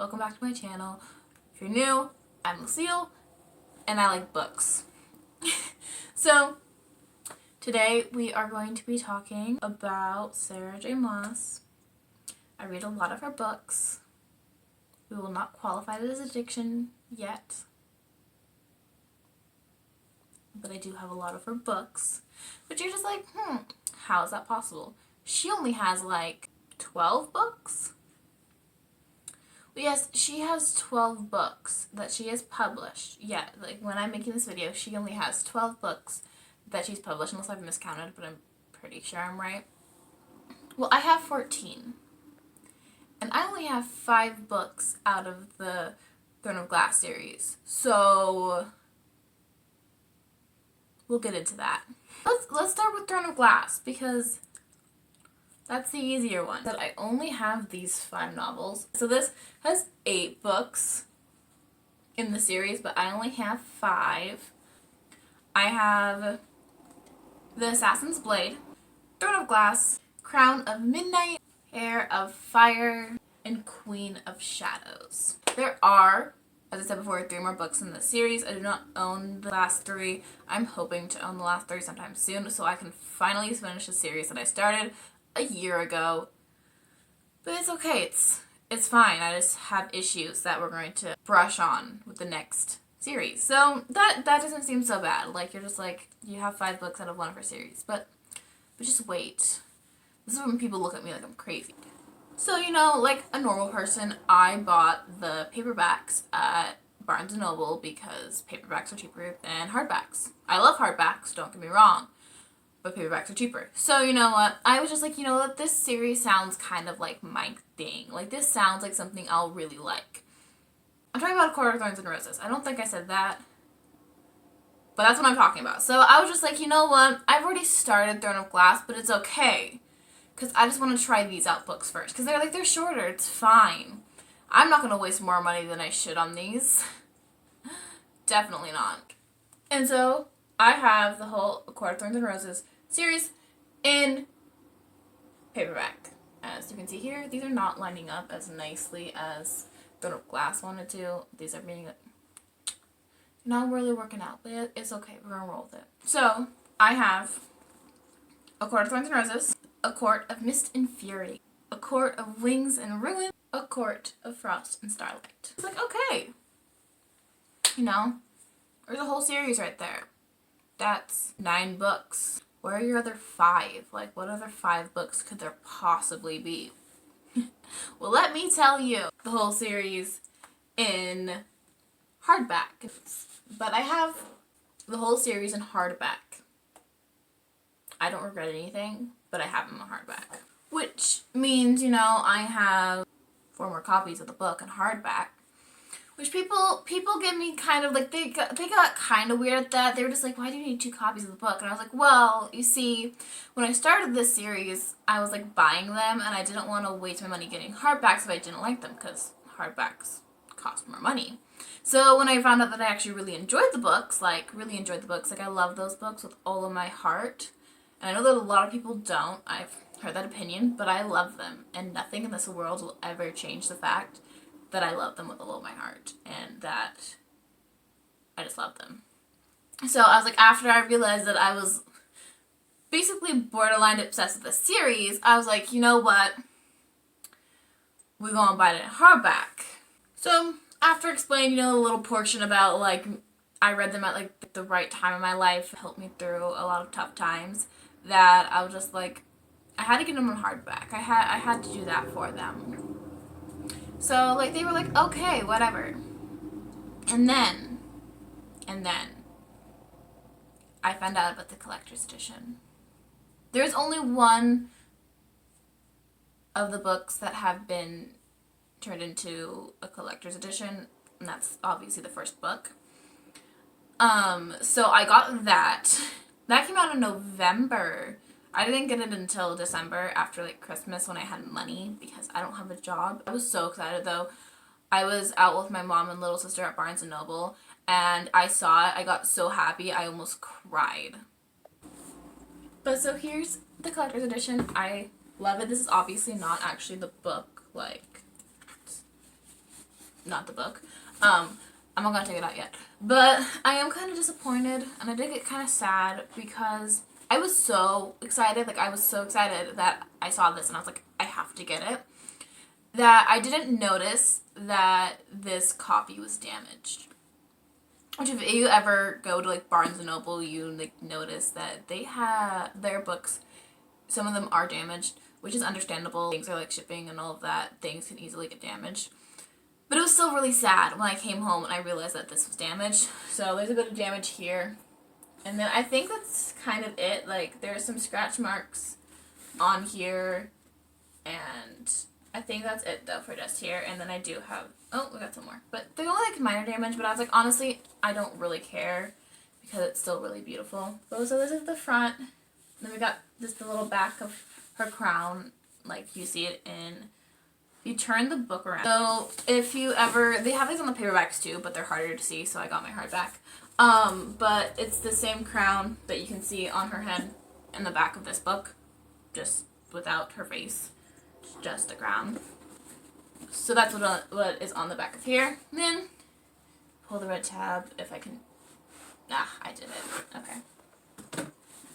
welcome back to my channel. If you're new, I'm Lucille, and I like books. So, today we are going to be talking about Sarah J. Maas. I read a lot of her books. We will not qualify it as addiction yet, but I do have a lot of her books. But you're just like, how is that possible? She only has like 12 books? Well, yes, she has 12 books that she has published. Yeah, like when I'm making this video, she only has 12 books that she's published, unless I've miscounted, but I'm pretty sure I'm right. Well, I have 14. And I only have 5 books out of the Throne of Glass series. So we'll get into that. Let's start with Throne of Glass, because that's the easier one. That I only have these 5 novels. So this has 8 books in the series, but I only have 5. I have The Assassin's Blade, Throne of Glass, Crown of Midnight, Heir of Fire, and Queen of Shadows. There are, as I said before, 3 more books in the series. I do not own the last 3. I'm hoping to own the last 3 sometime soon so I can finally finish the series that I started a year ago. But it's okay. It's fine. I just have issues that we're going to brush on with the next series. So that doesn't seem so bad. Like, you're just like, you have 5 books out of one of her series. But just wait. This is when people look at me like I'm crazy. So, you know, like a normal person, I bought the paperbacks at Barnes & Noble because paperbacks are cheaper than hardbacks. I love hardbacks, don't get me wrong, but paperbacks are cheaper. So, you know what, I was just like, you know what, this series sounds kind of like my thing. Like, this sounds like something I'll really like. I'm talking about A Court of Thorns and Roses. I don't think I said that, but that's what I'm talking about. So I was just like, you know what, I've already started Throne of Glass, but it's okay. Because I just want to try these out books first. Because they're shorter. It's fine. I'm not going to waste more money than I should on these. Definitely not. And so, I have the whole A Court of Thorns and Roses series in paperback. As you can see here, these are not lining up as nicely as Throne of Glass wanted to. These are being not really working out. But it's okay. We're going to roll with it. So, I have A Court of Thorns and Roses, A Court of Mist and Fury, A Court of Wings and Ruin, A Court of Frost and Starlight. It's like, okay. You know, there's a whole series right there. That's 9 books. Where are your other 5? Like, what other 5 books could there possibly be? Well, let me tell you the whole series in hardback. But I have the whole series in hardback. I don't regret anything, but I have them in hardback. Which means, you know, I have 4 more copies of the book in hardback. Which people give me kind of like, they got kind of weird at that. They were just like, why do you need 2 copies of the book? And I was like, well, you see, when I started this series, I was like buying them, and I didn't want to waste my money getting hardbacks if I didn't like them, because hardbacks cost more money. So when I found out that I actually really enjoyed the books, like I love those books with all of my heart. And I know that a lot of people don't. I've heard that opinion, but I love them. And nothing in this world will ever change the fact that I love them with all of my heart. And that I just love them. So I was like, after I realized that I was basically borderline obsessed with the series, I was like, you know what? We're going to buy it in hardback. So after explaining, you know, a little portion about, like, I read them at, like, the right time in my life, it helped me through a lot of tough times, that I was just like, I had to get them in hardback. I had to do that for them. So, like, they were like, okay, whatever. And then, I found out about the collector's edition. There's only one of the books that have been turned into a collector's edition, and that's obviously the first book. So I got that. That came out in November. I didn't get it until December, after like Christmas, when I had money, because I don't have a job. I was so excited though. I was out with my mom and little sister at Barnes & Noble, and I saw it. I got so happy, I almost cried. But so here's the collector's edition. I love it. This is obviously not actually the book, like, not the book. I'm not gonna take it out yet. But I am kind of disappointed, and I did get kind of sad because I was so excited. Like, I was so excited that I saw this, and I was like, I have to get it. That I didn't notice that this copy was damaged. Which, if you ever go to, like, Barnes & Noble, you, like, notice that they have their books, some of them are damaged, which is understandable. Things are, like, shipping and all of that. Things can easily get damaged. But it was still really sad when I came home and I realized that this was damaged. So there's a bit of damage here. And then I think that's kind of it. Like, there's some scratch marks on here. And I think that's it, though, for just here. And then I do have... Oh, we got some more. But they're only, like, minor damage. But I was like, honestly, I don't really care. Because it's still really beautiful. So this is the front. And then we got just the little back of her crown. Like, you see it in... You turn the book around. So if you ever... They have these on the paperbacks, too. But they're harder to see. So I got my hardback. But it's the same crown that you can see on her head in the back of this book. Just without her face. It's just a crown. So that's what is on the back of here. And then pull the red tab if I can. I did it. Okay.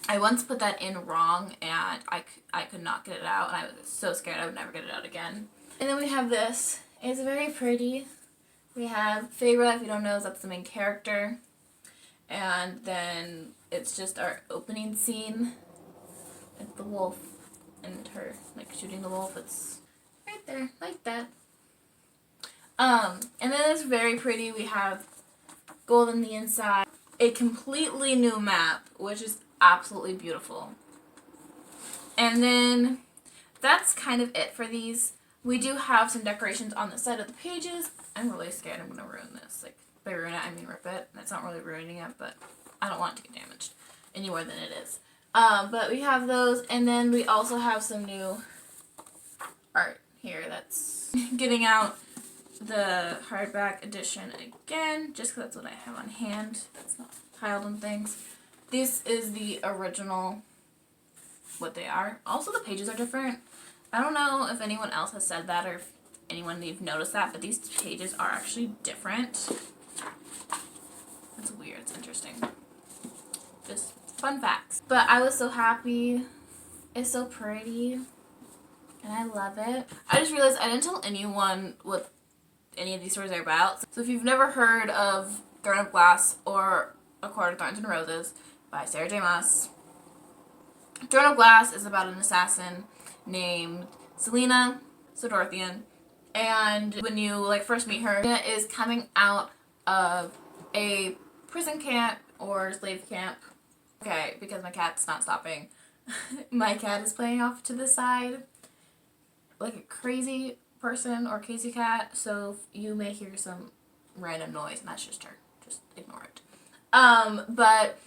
I once put that in wrong and I could not get it out, and I was so scared I would never get it out again. And then we have this. It's very pretty. We have Feyre, if you don't know, that's the main character. And then it's just our opening scene. It's the wolf and her, like, shooting the wolf. It's right there, like that. And then it's very pretty. We have gold on the inside. A completely new map, which is absolutely beautiful. And then that's kind of it for these. We do have some decorations on the side of the pages. I'm really scared I'm going to ruin this. Like, by ruin it, I mean rip it. That's not really ruining it, but I don't want it to get damaged any more than it is. But we have those, and then we also have some new art here that's getting out the hardback edition again, just because that's what I have on hand. That's not piled on things. This is the original, what they are. Also, the pages are different. I don't know if anyone else has said that or if anyone you've noticed that, but these pages are actually different. It's weird. It's interesting. Just fun facts. But I was so happy. It's so pretty. And I love it. I just realized I didn't tell anyone what any of these stories are about. So if you've never heard of Throne of Glass or A Court of Thorns and Roses by Sarah J. Maas, Throne of Glass is about an assassin named Selena Sodorthian. And when you, like, first meet her, Selena is coming out of a prison camp or slave camp. Okay, because my cat's not stopping. My cat is playing off to the side like a crazy person or crazy cat, so you may hear some random noise, and that's just her. Just ignore it. But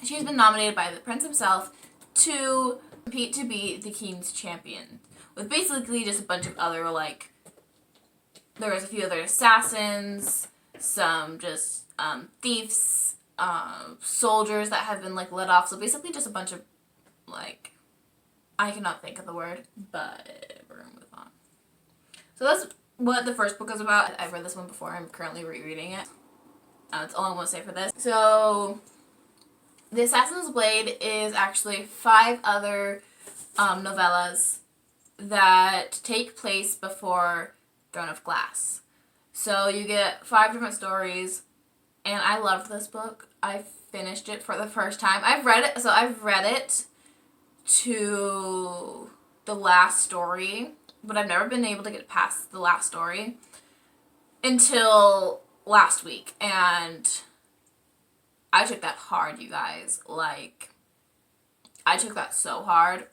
she's been nominated by the prince himself to compete to be the king's champion, with basically just a bunch of other, like, there was a few other assassins, some just thieves, soldiers that have been, like, let off, so basically just a bunch of, like, I cannot think of the word, but we're gonna move on. So that's what the first book is about. I've read this one before. I'm currently rereading it. That's all I want to say for this. So, The Assassin's Blade is actually 5 other novellas that take place before Throne of Glass. So you get 5 different stories, and I loved this book. I finished it for the first time. I've read it to the last story, but I've never been able to get past the last story until last week, and I took that hard, you guys. Like, I took that so hard.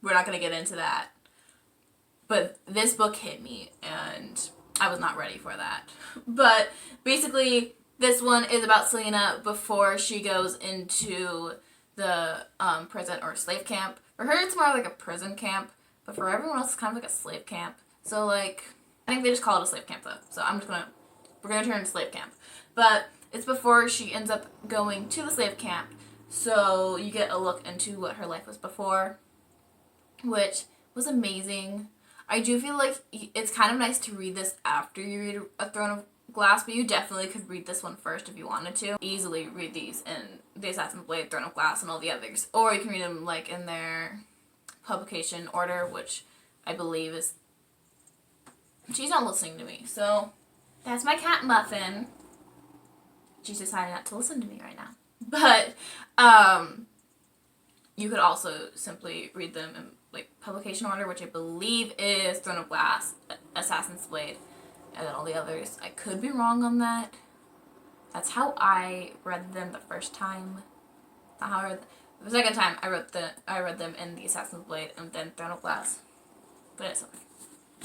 We're not going to get into that. But this book hit me, and I was not ready for that. But basically, this one is about Selena before she goes into the prison or slave camp. For her, it's more like a prison camp, but for everyone else, it's kind of like a slave camp. So, like, I think they just call it a slave camp, though. So we're gonna turn it into slave camp. But it's before she ends up going to the slave camp. So you get a look into what her life was before, which was amazing. I do feel like it's kind of nice to read this after you read A Throne of Glass, but you definitely could read this one first if you wanted to. Easily read these in The Assassin's Blade, Throne of Glass, and all the others. Or you can read them like in their publication order, which I believe is... She's not listening to me, so that's my cat Muffin. She's decided not to listen to me right now. But you could also simply read them in like publication order, which I believe is Throne of Glass, Assassin's Blade, and then all the others. I could be wrong on that. That's how I read them the first time. Not how I read them. The second time I read them in the Assassin's Blade and then Throne of Glass. But it's okay.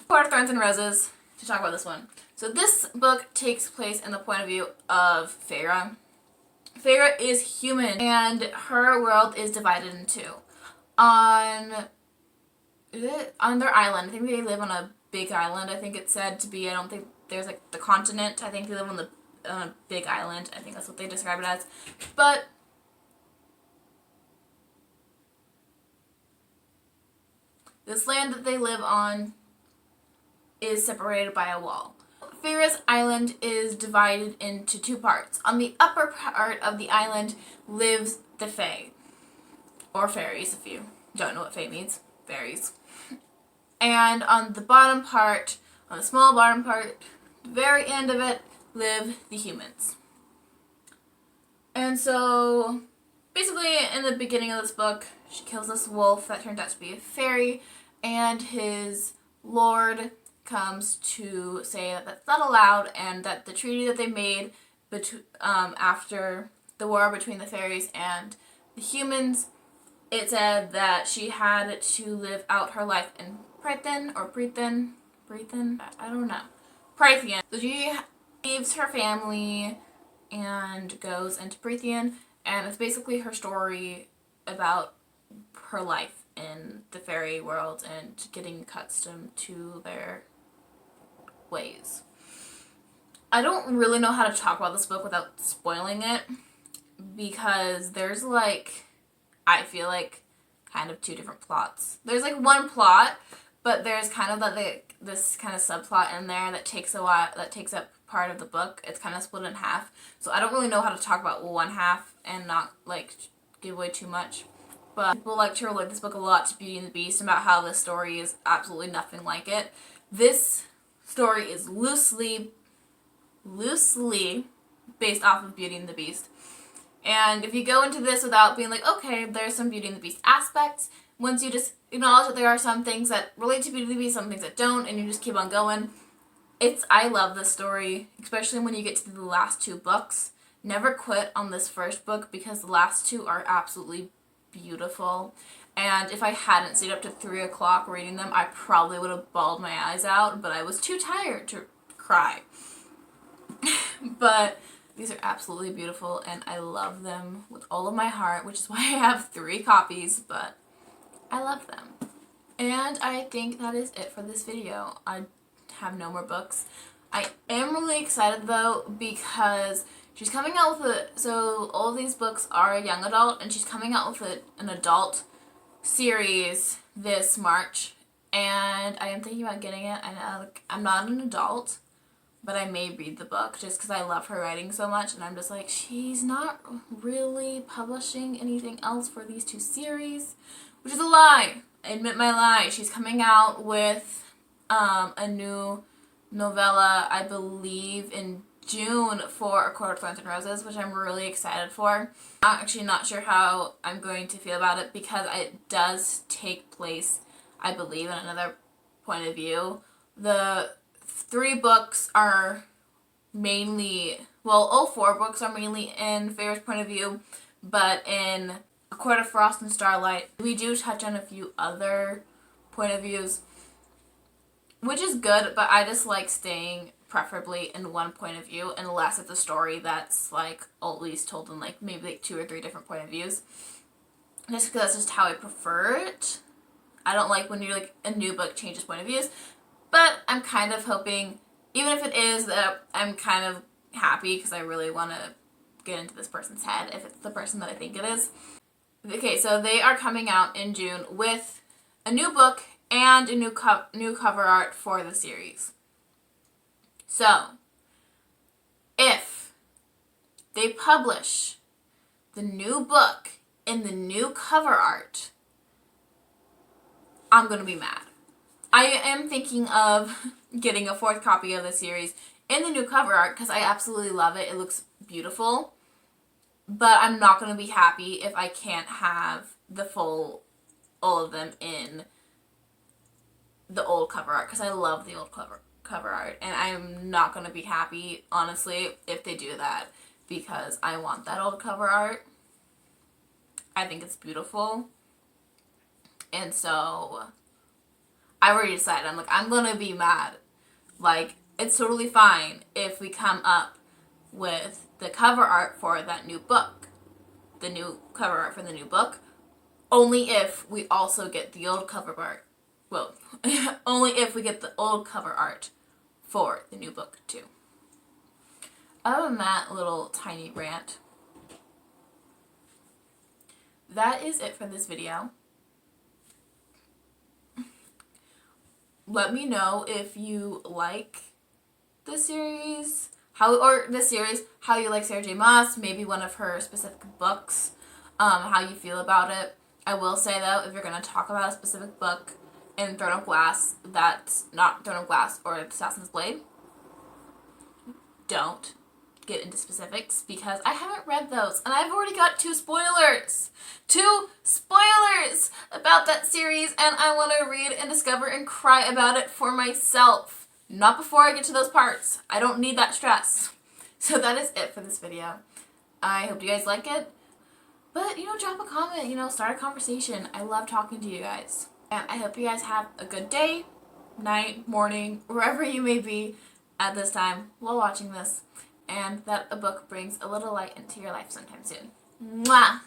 Court of Thorns and Roses, to talk about this one. So this book takes place in the point of view of Feyre. Feyre is human, and her world is divided in two. On their island, I think they live on a big island, I think it's said to be. I don't think there's like the continent. I think they live on the big island. I think that's what they describe it as. But this land that they live on is separated by a wall. Feyre's island is divided into two parts. On the upper part of the island lives the Fae, or fairies if you don't know what Fae means. Fairies. And on the bottom part, on the small bottom part, the very end of it, live the humans. And so, basically in the beginning of this book, she kills this wolf that turns out to be a fairy, and his lord comes to say that that's not allowed, and that the treaty that they made after the war between the fairies and the humans, it said that she had to live out her life in Prythian, I don't know. Prythian. So she leaves her family and goes into Prythian, and it's basically her story about her life in the fairy world and getting accustomed to their ways. I don't really know how to talk about this book without spoiling it, because there's like, I feel like, kind of two different plots. There's like one plot, but there's kind of this kind of subplot in there that takes up part of the book. It's kind of split in half. So I don't really know how to talk about one half and not like give away too much. But people like to relate this book a lot to Beauty and the Beast, about how this story is absolutely nothing like it. This story is loosely based off of Beauty and the Beast. And if you go into this without being like, okay, there's some Beauty and the Beast aspects, once you just acknowledge that there are some things that relate to Beauty and the Beast, some things that don't, and you just keep on going, I love this story, especially when you get to the last two books. Never quit on this first book, because the last two are absolutely beautiful. And if I hadn't stayed up to 3 o'clock reading them, I probably would have bawled my eyes out, but I was too tired to cry. But these are absolutely beautiful, and I love them with all of my heart, which is why I have 3 copies, but I love them. And I think that is it for this video. I have no more books. I am really excited though, because she's coming out with so all of these books are a young adult, and she's coming out with an adult series this March, and I am thinking about getting it. I'm not an adult, but I may read the book just because I love her writing so much, and I'm just like, she's not really publishing anything else for these 2 series, which is a lie. I admit my lie. She's coming out with a new novella, I believe, in June for A Court of Thorns and Roses, which I'm really excited for. I'm actually not sure how I'm going to feel about it, because it does take place, I believe, in another point of view. The 3 books are mainly, well, all 4 books are mainly in Feyre's point of view, but in A Court of Frost and Starlight, we do touch on a few other point of views, which is good, but I just like staying preferably in one point of view, unless it's a story that's like always told in like maybe like 2 or 3 different point of views. Just because that's just how I prefer it. I don't like when you're like a new book changes point of views, but I'm kind of hoping, even if it is, that I'm kind of happy, because I really want to get into this person's head if it's the person that I think it is. Okay, so they are coming out in June with a new book and a new cover art for the series. So, if they publish the new book in the new cover art, I'm going to be mad. I am thinking of getting a 4th copy of the series in the new cover art because I absolutely love it. It looks beautiful. But I'm not going to be happy if I can't have all of them in the old cover art because I love the old cover art. And I'm not going to be happy, honestly, if they do that because I want that old cover art. I think it's beautiful. And so I already decided. I'm like, I'm going to be mad. Like, it's totally fine if we come up with the cover art for that new book. The new cover art for the new book. Only if we also get the old cover art. Well, only if we get the old cover art for the new book, too. Other than that little tiny rant, that is it for this video. Let me know if you like the series, how you like Sarah J. Maas, maybe one of her specific books, how you feel about it. I will say, though, if you're going to talk about a specific book in Throne of Glass that's not Throne of Glass or Assassin's Blade, don't get into specifics because I haven't read those and I've already got 2 spoilers about that series, and I want to read and discover and cry about it for myself, not before I get to those parts. I don't need that stress. So that is it for this video. I hope you guys like it, but drop a comment, start a conversation. I love talking to you guys, and I hope you guys have a good day, night, morning, wherever you may be at this time while watching this, and that a book brings a little light into your life sometime soon. Mwah!